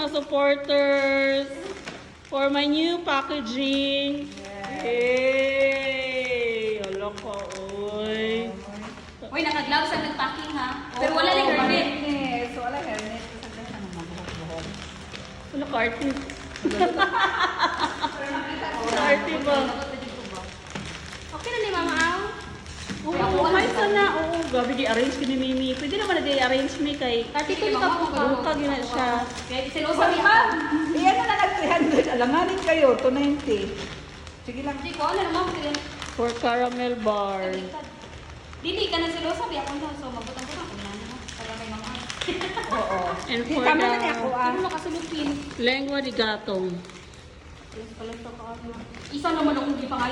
mga supporters for my new packaging. Yay! Hala ka, oy. Uy, naka-gloves ang nag-packing ha. Pero wala lang hermet. So, wala hermet. Kasi ano, mabuhok-buhok. Wala ka, artist. Artist ba? Okay na ni Mama Au. Oo, may sana. Oo, gabi di-arrange ko ni Mimi. Pwede naman na di-arrange mi kay... Artito ni Kapo ka. Buka gina siya. Kaya sinusa ni Ma. Iyan na nag 300. Alanganin kayo, 290. Sige lang. Hindi ko, ano naman ko din. For caramel bar. Dili ka na sinusa. Biya ko na. So, magbutang-butang ko na. Para kay Mama Au. Oo. And for Tama na niya ako Ano makasulupin? lengua de gatong. Isa naman akong di pa